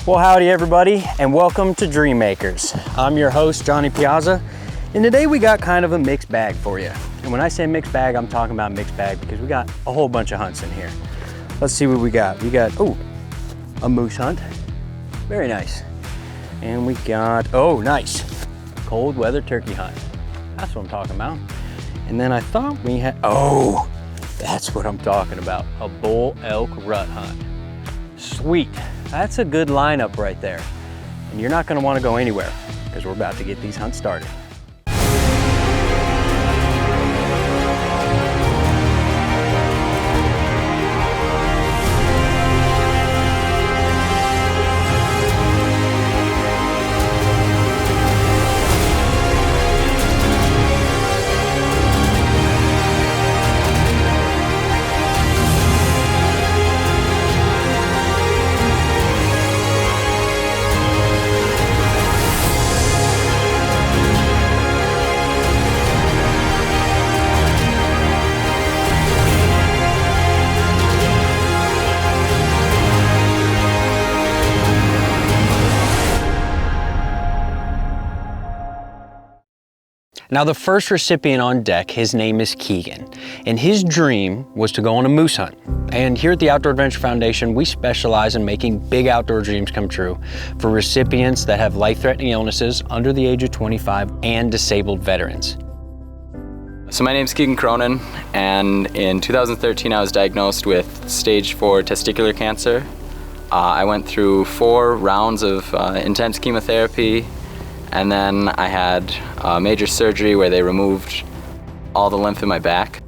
Well, howdy everybody, and welcome to Dream Makers. I'm your host, Johnny Piazza, and today we got kind of a mixed bag for you. And when I say mixed bag, I'm talking about mixed bag because we got a whole bunch of hunts in here. Let's see what we got. We got, a moose hunt. Very nice. And we got, nice, cold weather turkey hunt. That's what I'm talking about. And then I thought we had, that's what I'm talking about, a bull elk rut hunt. Sweet. That's a good lineup right there. And you're not gonna wanna go anywhere because we're about to get these hunts started. Now the first recipient on deck, his name is Keegan, and his dream was to go on a moose hunt. And here at the Outdoor Adventure Foundation, we specialize in making big outdoor dreams come true for recipients that have life-threatening illnesses under the age of 25 and disabled veterans. So my name's Keegan Cronin, and in 2013 I was diagnosed with stage 4 testicular cancer. I went through 4 rounds of intense chemotherapy, and then I had major surgery where they removed all the lymph in my back.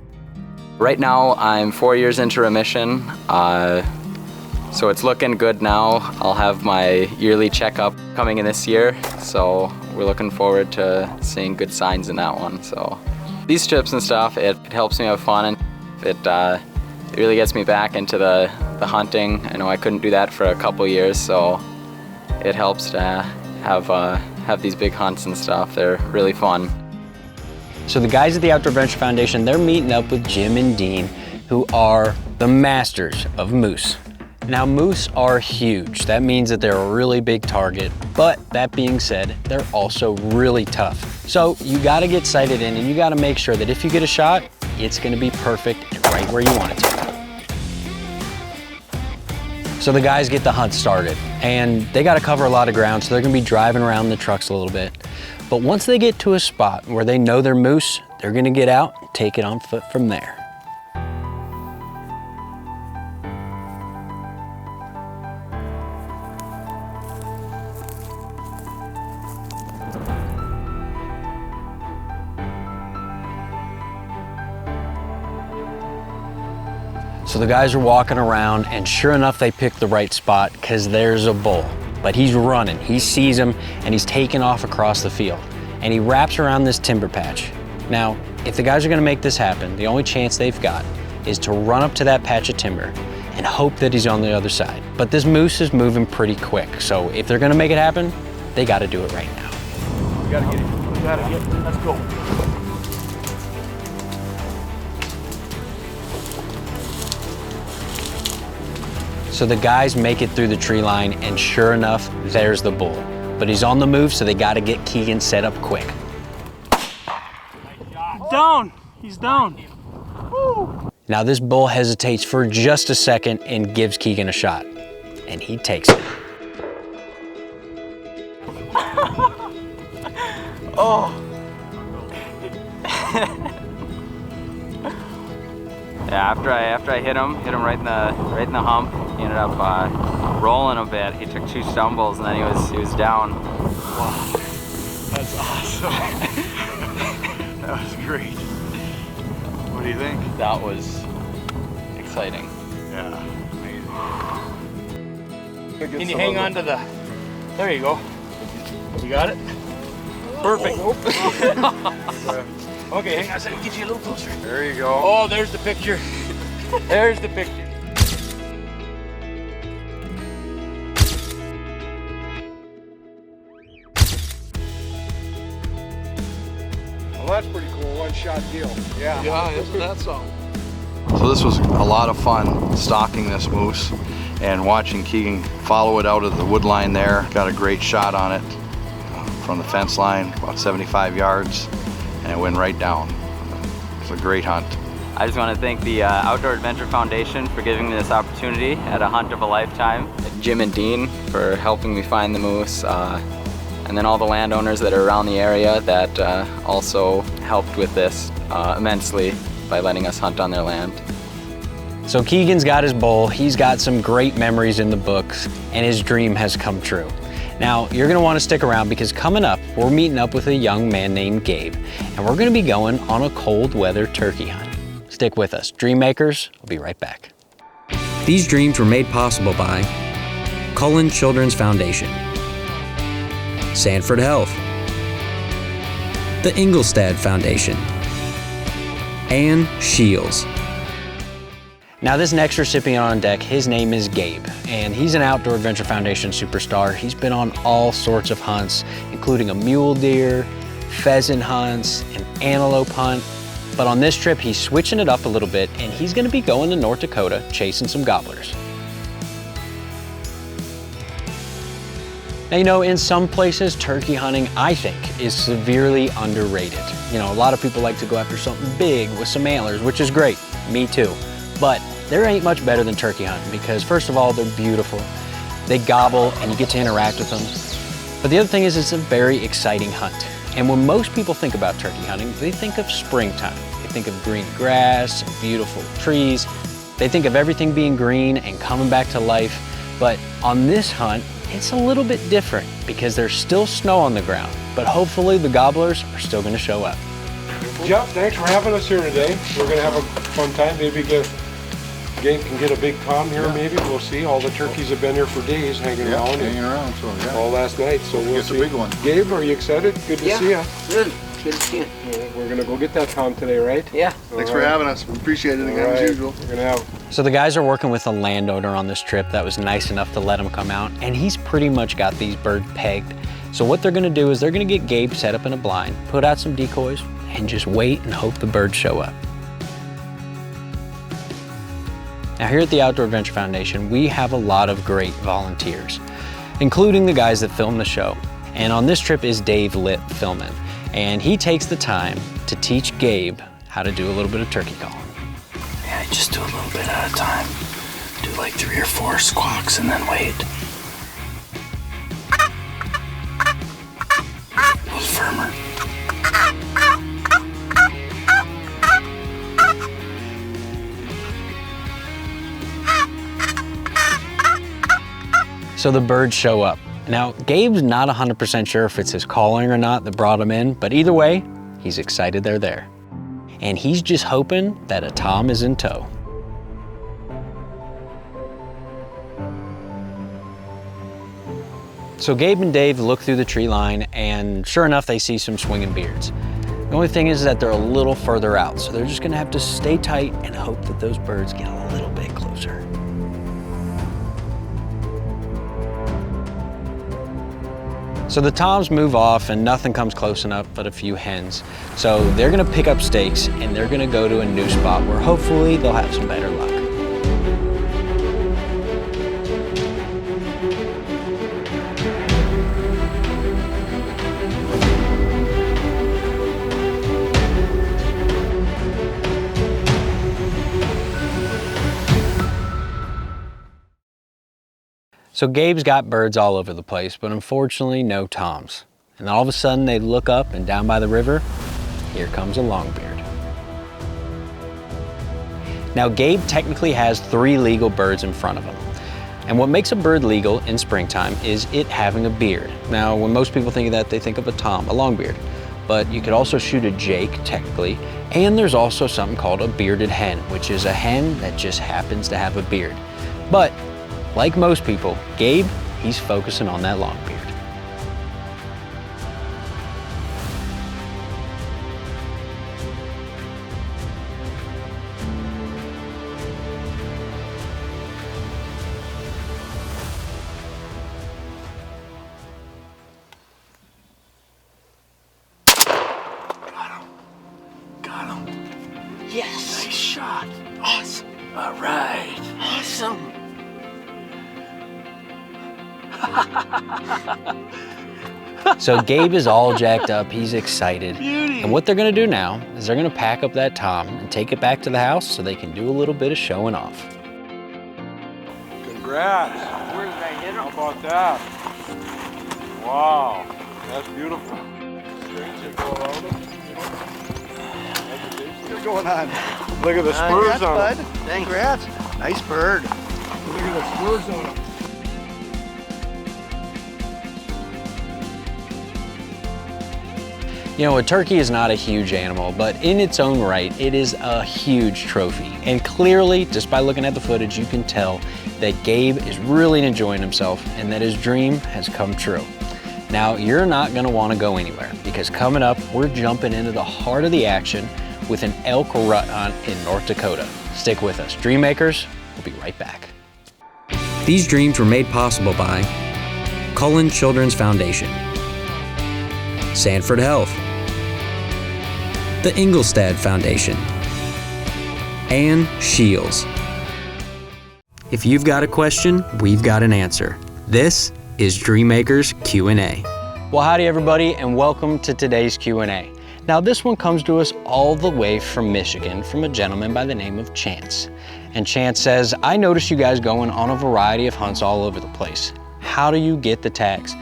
Right now I'm 4 years into remission, so it's looking good now. I'll have my yearly checkup coming in this year, so we're looking forward to seeing good signs in that one. So these trips and stuff, it helps me have fun, and it really gets me back into the hunting. I know I couldn't do that for a couple years, so it helps to have these big hunts and stuff. They're really fun. So the guys at the Outdoor Adventure Foundation, they're meeting up with Jim and Dean, who are the masters of moose. Now moose are huge. That means that they're a really big target, but that being said, they're also really tough. So you gotta get sighted in, and you gotta make sure that if you get a shot, it's gonna be perfect and right where you want it to. So the guys get the hunt started, and they got to cover a lot of ground, so they're going to be driving around the trucks a little bit. But once they get to a spot where they know they're moose, they're going to get out and take it on foot from there. So the guys are walking around, and sure enough, they pick the right spot because there's a bull. But he's running, he sees him, and he's taking off across the field. And he wraps around this timber patch. Now, if the guys are gonna make this happen, the only chance they've got is to run up to that patch of timber and hope that he's on the other side. But this moose is moving pretty quick, so if they're gonna make it happen, they gotta do it right now. We gotta get it. We gotta get it. Let's go. So the guys make it through the tree line, and sure enough, there's the bull. But he's on the move, so they gotta get Keegan set up quick. Down, he's down. Woo. Now this bull hesitates for just a second and gives Keegan a shot, and he takes it. Yeah, after I hit him right in the hump. He ended up rolling a bit. He took 2 stumbles, and then he was down. Wow, that's awesome. That was great. What do you think? That was exciting. Yeah, amazing. Can you hang on to the, there you go. You got it? Perfect. Okay, hang on a second, get you a little closer. There you go. Oh, there's the picture. There's the picture. Well, that's pretty cool, one-shot deal. Yeah, isn't that something? So this was a lot of fun stalking this moose, and watching Keegan follow it out of the wood line there. Got a great shot on it from the fence line, about 75 yards, and it went right down. It was a great hunt. I just want to thank the Outdoor Adventure Foundation for giving me this opportunity at a hunt of a lifetime. Jim and Dean for helping me find the moose. And then all the landowners that are around the area that also helped with this immensely by letting us hunt on their land. So Keegan's got his bull, he's got some great memories in the books, and his dream has come true. Now, you're gonna wanna stick around because coming up, we're meeting up with a young man named Gabe, and we're gonna be going on a cold weather turkey hunt. Stick with us. Dream makers, I'll be right back. These dreams were made possible by Cullen Children's Foundation, SANFORD Health, the ENGELSTAD Foundation, and SCHEELS. Now this next recipient on deck, his name is Gabe, and he's an Outdoor Adventure Foundation superstar. He's been on all sorts of hunts, including a mule deer, pheasant hunts, an antelope hunt. But on this trip, he's switching it up a little bit, and he's gonna be going to North Dakota chasing some gobblers. Now, you know, in some places, turkey hunting, I think, is severely underrated. You know, a lot of people like to go after something big with some antlers, which is great, me too. But there ain't much better than turkey hunting because first of all, they're beautiful. They gobble and you get to interact with them. But the other thing is it's a very exciting hunt. And when most people think about turkey hunting, they think of springtime. They think of green grass and beautiful trees. They think of everything being green and coming back to life. But on this hunt, it's a little bit different because there's still snow on the ground, but hopefully the gobblers are still gonna show up. Jeff, thanks for having us here today. We're gonna have a fun time. Maybe Gabe can get a big tom here, maybe. We'll see. All the turkeys have been here for days hanging around. Hanging around, so yeah. All last night, so we'll It's a see. big one. Gabe, are you excited? Good to see you. Good. Good to see you. We're gonna go get that tom today, right? Yeah. Thanks for having us. We appreciate it again, as usual. We're gonna have. So the guys are working with a landowner on this trip that was nice enough to let him come out, and he's pretty much got these birds pegged. So what they're gonna do is they're gonna get Gabe set up in a blind, put out some decoys, and just wait and hope the birds show up. Now here at the Outdoor Adventure Foundation, we have a lot of great volunteers, including the guys that film the show. And on this trip is Dave Litt filming. And he takes the time to teach Gabe how to do a little bit of turkey calling. Yeah, just do a little bit at a time. Do like 3 or 4 squawks and then wait. A little firmer. So the birds show up. Now, Gabe's not 100% sure if it's his calling or not that brought him in, but either way, he's excited they're there. And he's just hoping that a tom is in tow. So Gabe and Dave look through the tree line, and sure enough, they see some swinging beards. The only thing is that they're a little further out, so they're just gonna have to stay tight and hope that those birds get a little bit closer. So the toms move off and nothing comes close enough but a few hens. So they're gonna pick up stakes and they're gonna go to a new spot where hopefully they'll have some better luck. So Gabe's got birds all over the place, but unfortunately no toms. And all of a sudden they look up and down by the river, here comes a longbeard. Now Gabe technically has 3 legal birds in front of him. And what makes a bird legal in springtime is it having a beard. Now when most people think of that, they think of a tom, a longbeard. But you could also shoot a jake technically, and there's also something called a bearded hen, which is a hen that just happens to have a beard. But like most people, Gabe, he's focusing on that long beard. Got him. Yes. Nice shot. Awesome. All right. Awesome. So Gabe is all jacked up, he's excited. And what they're gonna do now is they're gonna pack up that tom and take it back to the house so they can do a little bit of showing off. Congrats. Where did I hit How him? about that? Wow, that's beautiful. Strings that go around them, you know? What's going on? Look at the spurs on them. Congrats. Nice bird. Look at the spurs on them. You know, a turkey is not a huge animal, but in its own right, it is a huge trophy. And clearly, just by looking at the footage, you can tell that Gabe is really enjoying himself and that his dream has come true. Now, you're not gonna wanna go anywhere because coming up, we're jumping into the heart of the action with an elk rut hunt in North Dakota. Stick with us. Dream makers, we'll be right back. These dreams were made possible by Cullen Children's Foundation, SANFORD Health, the ENGELSTAD Foundation, and SCHEELS. If you've got a question, we've got an answer. This is Dreammakers Q&A. Well, howdy everybody, and welcome to today's Q&A. Now this one comes to us all the way from Michigan from a gentleman by the name of Chance. And Chance says, I notice you guys going on a variety of hunts all over the place. How do you get the tags?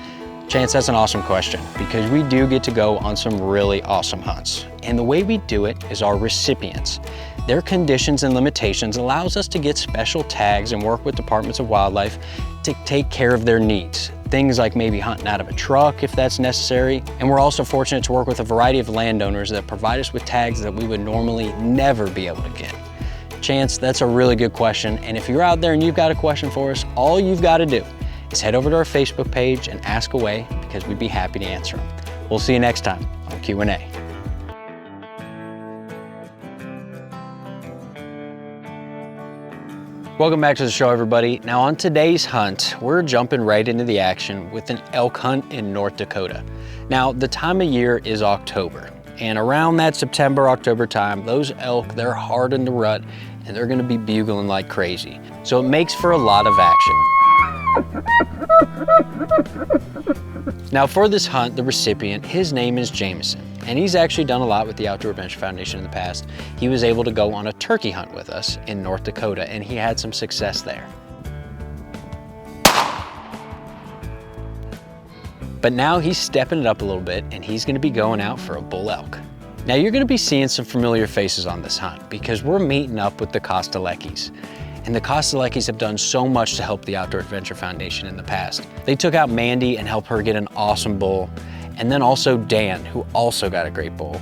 Chance, that's an awesome question because we do get to go on some really awesome hunts. And the way we do it is our recipients. Their conditions and limitations allows us to get special tags and work with departments of wildlife to take care of their needs. Things like maybe hunting out of a truck if that's necessary. And we're also fortunate to work with a variety of landowners that provide us with tags that we would normally never be able to get. Chance, that's a really good question. And if you're out there and you've got a question for us, all you've got to do is head over to our Facebook page and ask away because we'd be happy to answer them. We'll see you next time on Q&A. Welcome back to the show, everybody. Now on today's hunt, we're jumping right into the action with an elk hunt in North Dakota. Now the time of year is October, and around that September, October time, those elk, they're hard in the rut and they're gonna be bugling like crazy. So it makes for a lot of action. Now for this hunt, the recipient, his name is Jamison, and he's actually done a lot with the Outdoor Adventure Foundation in the past. He was able to go on a turkey hunt with us in North Dakota, and he had some success there. But now he's stepping it up a little bit, and he's gonna be going out for a bull elk. Now you're gonna be seeing some familiar faces on this hunt because we're meeting up with the Kosteleckis. And the Kosteleckis have done so much to help the Outdoor Adventure Foundation in the past. They took out Mandy and helped her get an awesome bull, and then also Dan, who also got a great bull.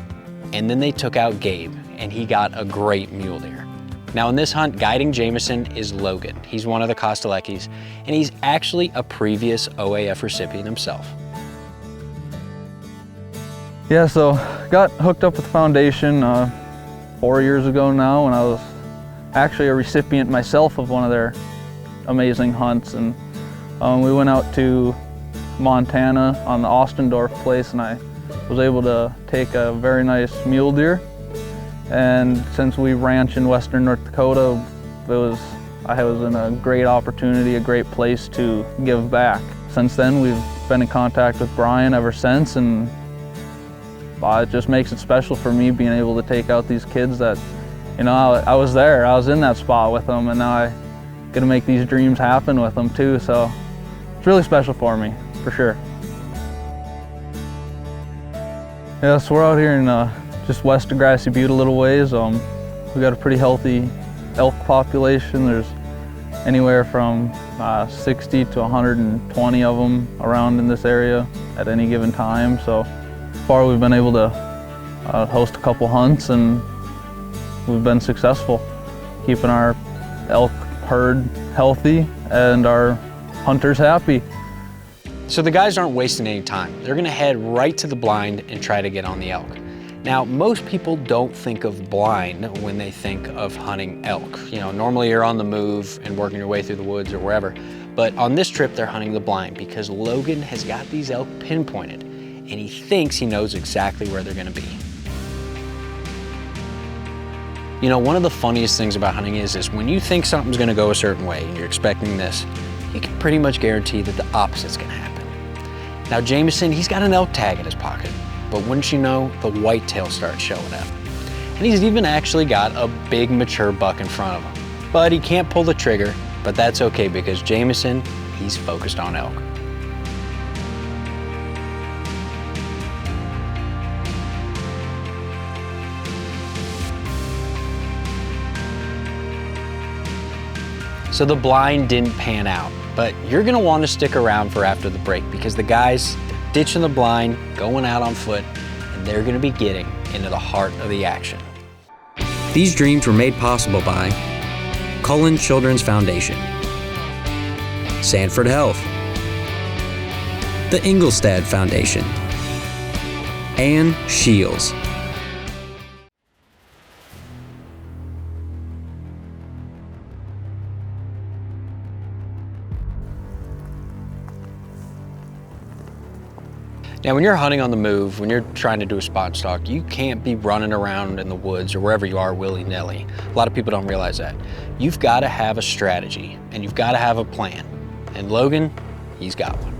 And then they took out Gabe, and he got a great mule deer. Now in this hunt, guiding Jamison is Logan. He's one of the Kosteleckis, and he's actually a previous O.A.F recipient himself. Yeah, so got hooked up with the foundation 4 years ago now, when I was actually a recipient myself of one of their amazing hunts. And we went out to Montana on the Ostendorf place, and I was able to take a very nice mule deer. And since we ranch in western North Dakota, I was in a great opportunity, a great place to give back. Since then, we've been in contact with Brian ever since, and it just makes it special for me being able to take out these kids that, you know, I was there, I was in that spot with them, and now I get to make these dreams happen with them too. So it's really special for me, for sure. Yeah, so we're out here in just west of Grassy Butte a little ways. We got a pretty healthy elk population. There's anywhere from 60 to 120 of them around in this area at any given time. So far we've been able to host a couple hunts, and we've been successful keeping our elk herd healthy and our hunters happy. So the guys aren't wasting any time. They're gonna head right to the blind and try to get on the elk. Now, most people don't think of blind when they think of hunting elk. You know, normally you're on the move and working your way through the woods or wherever. But on this trip, they're hunting the blind because Logan has got these elk pinpointed, and he thinks he knows exactly where they're gonna be. You know, one of the funniest things about hunting is when you think something's gonna go a certain way and you're expecting this, you can pretty much guarantee that the opposite's gonna happen. Now Jamison, he's got an elk tag in his pocket, but wouldn't you know, the whitetail starts showing up. And he's even actually got a big mature buck in front of him. But he can't pull the trigger, but that's okay because Jamison, he's focused on elk. So the blind didn't pan out, but you're gonna want to stick around for after the break because the guys are ditching the blind, going out on foot, and they're gonna be getting into the heart of the action. These dreams were made possible by Cullen Children's Foundation, SANFORD Health, the ENGELSTAD Foundation, and SCHEELS. Now, when you're hunting on the move, when you're trying to do a spot stalk, you can't be running around in the woods or wherever you are willy-nilly. A lot of people don't realize that. You've got to have a strategy and you've got to have a plan. And Logan, he's got one.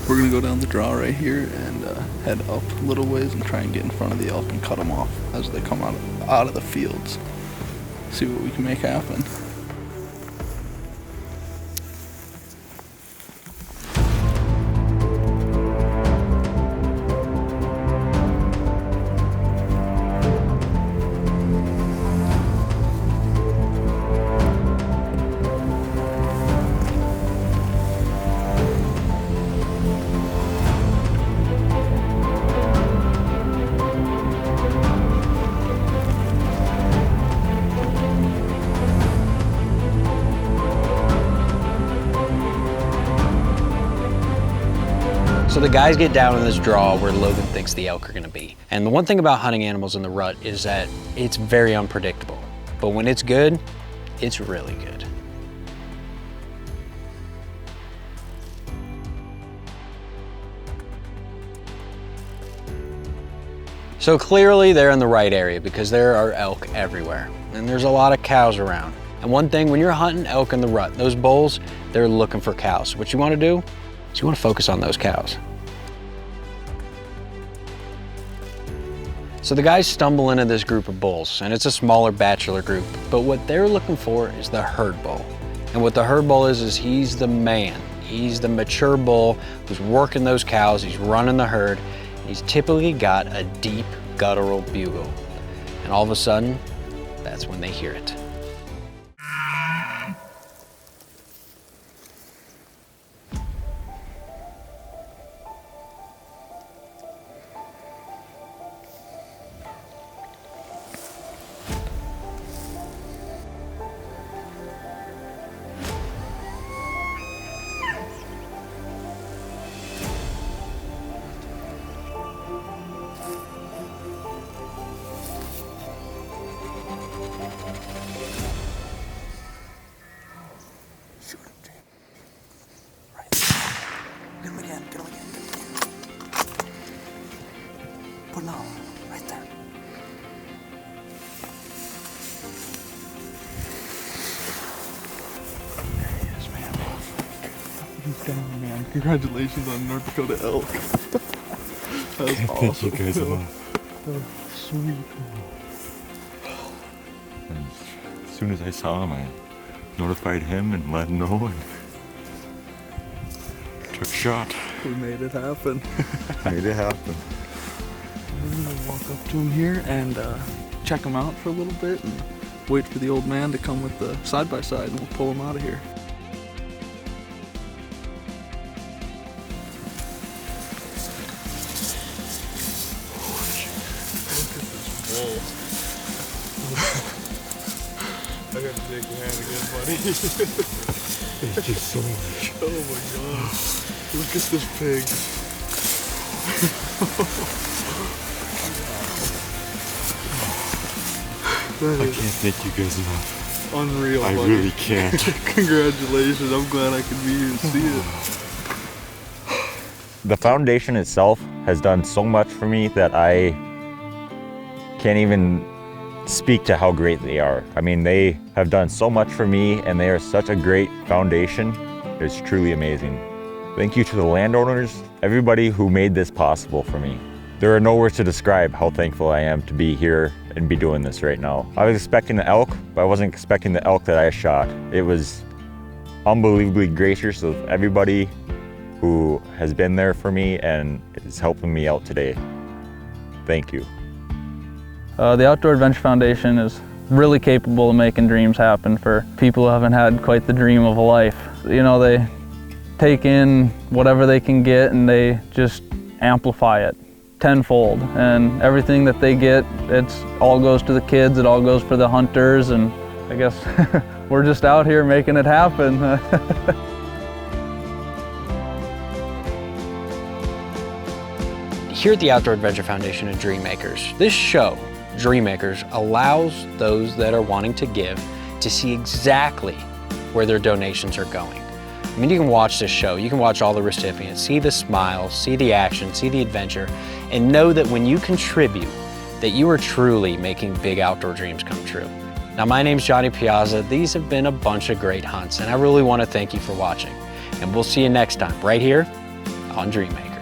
We're gonna go down the draw right here and head up a little ways and try and get in front of the elk and cut them off as they come out of the fields. See what we can make happen. So the guys get down in this draw where Logan thinks the elk are gonna be. And the one thing about hunting animals in the rut is that it's very unpredictable. But when it's good, it's really good. So clearly they're in the right area because there are elk everywhere. And there's a lot of cows around. And one thing, when you're hunting elk in the rut, those bulls, they're looking for cows. So what you wanna do is you wanna focus on those cows. So the guys stumble into this group of bulls, and it's a smaller bachelor group, but what they're looking for is the herd bull. And what the herd bull is he's the man. He's the mature bull who's working those cows, he's running the herd, and he's typically got a deep guttural bugle. And all of a sudden, that's when they hear it. Put it on, right there. There he is, man. He's down, man. Congratulations on North Dakota Elk. That was awesome. Thank you guys a lot. That was sweet. And as soon as I saw him, I notified him and let him know and took a shot. We made it happen. Made it happen. We're gonna walk up to him here and check him out for a little bit and wait for the old man to come with the side-by-side and we'll pull him out of here. I got to take your hand again, buddy. Thank you so much. Oh my God. Look at this pig. I can't thank you guys enough. Unreal, I buddy. really can't. Congratulations, I'm glad I could be here and see it. The foundation itself has done so much for me that I can't even speak to how great they are. I mean, they have done so much for me and they are such a great foundation. It's truly amazing. Thank you to the landowners, everybody who made this possible for me. There are no words to describe how thankful I am to be here and be doing this right now. I was expecting the elk, but I wasn't expecting the elk that I shot. It was unbelievably gracious of everybody who has been there for me and is helping me out today. Thank you. The Outdoor Adventure Foundation is really capable of making dreams happen for people who haven't had quite the dream of a life. You know, they take in whatever they can get and they just amplify it tenfold, and everything that they get, it's all goes to the kids, it all goes for the hunters, and I guess we're just out here making it happen. Here at the Outdoor Adventure Foundation and Dream Makers, this show, Dream Makers, allows those that are wanting to give to see exactly where their donations are going. I mean, you can watch this show, you can watch all the recipients, see the smiles, see the action, see the adventure, and know that when you contribute, that you are truly making big outdoor dreams come true. Now, my name's Johnny Piazza. These have been a bunch of great hunts, and I really want to thank you for watching. And we'll see you next time, right here on Dream Makers.